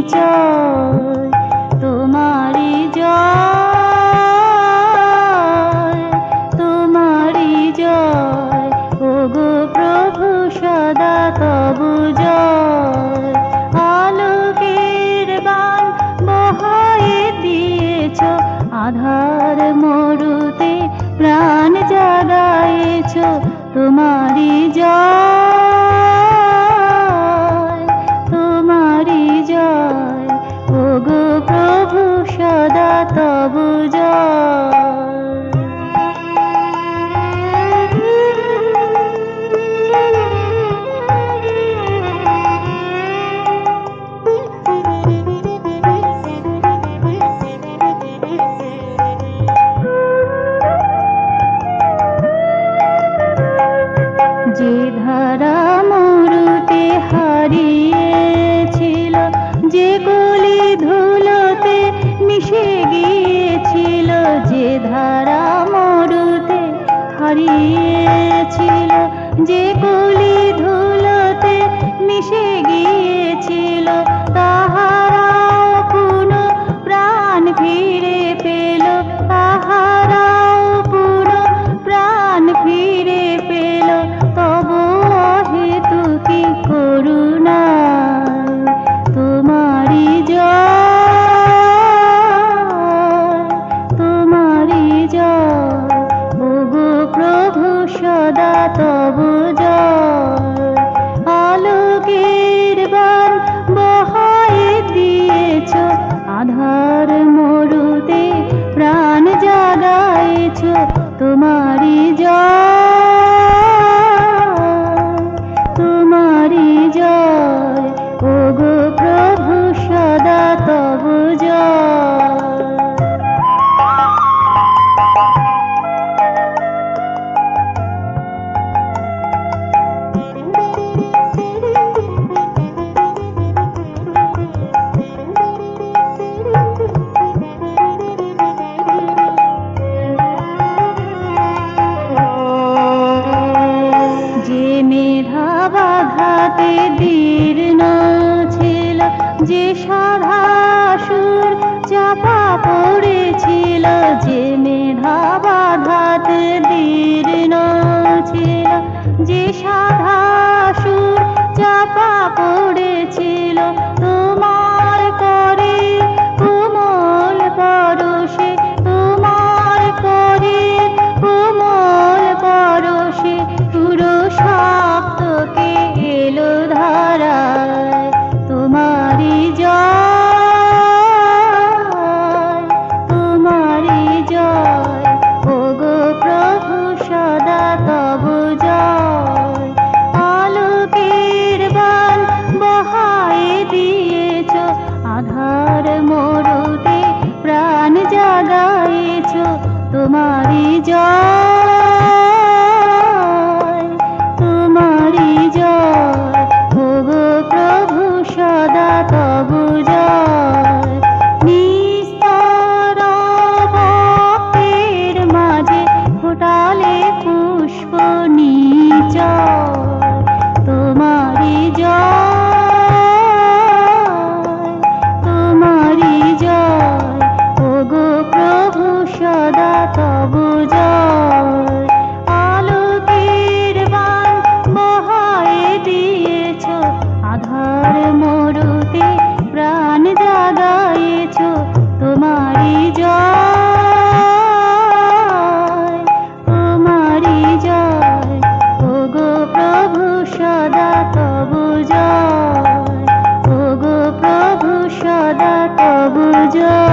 নিচয় তোমারি জয়, তোমারি জয়। ওগো প্রভু সদা তবু জয়। আলোকের বাণ বহায়ে দিয়েছ, আধার মরুতে প্রাণ জাগায়েছ, তোমারি জয়, তোমারি জয়। ওগো প্রভু সদা তবু জয়। যে ধারা মরুতে হারিয়েছিল, যে কলি ধুলোতে মিশে গিয়েছিল, যে ধারা মরুতে হারিয়েছিল, যে কলি ধুলোতে মিশে গিয়েছিল, তাহারাও পুনঃ প্রাণ ফিরে পেল, তাহারাও পুনঃ প্রাণ ফিরে পেল। তবু অহেতুকি করুণা তোমারি জয়, তোমারি জয়। ওগো প্রভু সদা তবু জয়। আলোকের বাণ বহায়ে দিয়েছ, আধার মরুতে প্রাণ জাগায়েছ, তোমারি জয়, তোমারি জয়। ওগো প্রভু সদা তবু জয়। যে মেধা বাধাতে দীর্ণ ছিল, যে সাধা সুর চাপা পড়েছিল, যে মেধা বাধাতে দীর্ণ ছিল, যে সাধা সুর চাপা পড়েছিল, তোমার করে কোমল পরশে, তোমার করে কোমল পরশে পুরো সপ্তকে এলো ধারায়, তোমারি জয়, তোমারি জয়। ওগো প্রভু সদা তবু জয়। আলোকের বাণ বহায়ে দিয়েছ, আধার মরুতে প্রাণ জাগায়েছ, তোমারি জয়, তোমারি জয়। ওগো প্রভু সদা তবু জয়। নিস্তর ভক্তের মাঝে ফোটালে পুষ্প নিচয়, তোমারি জয়, তোমারি জয়। ওগো প্রভু সদা তবু জয়। আলোকের বাণ বহায়ে দিয়েছ, আধার মরুতে প্রাণ জাগায়েছ, তোমারি জয়, তোমারি জয়। ওগো প্রভু সদা তবু জয়, ওগো প্রভু সদা তবু জয়।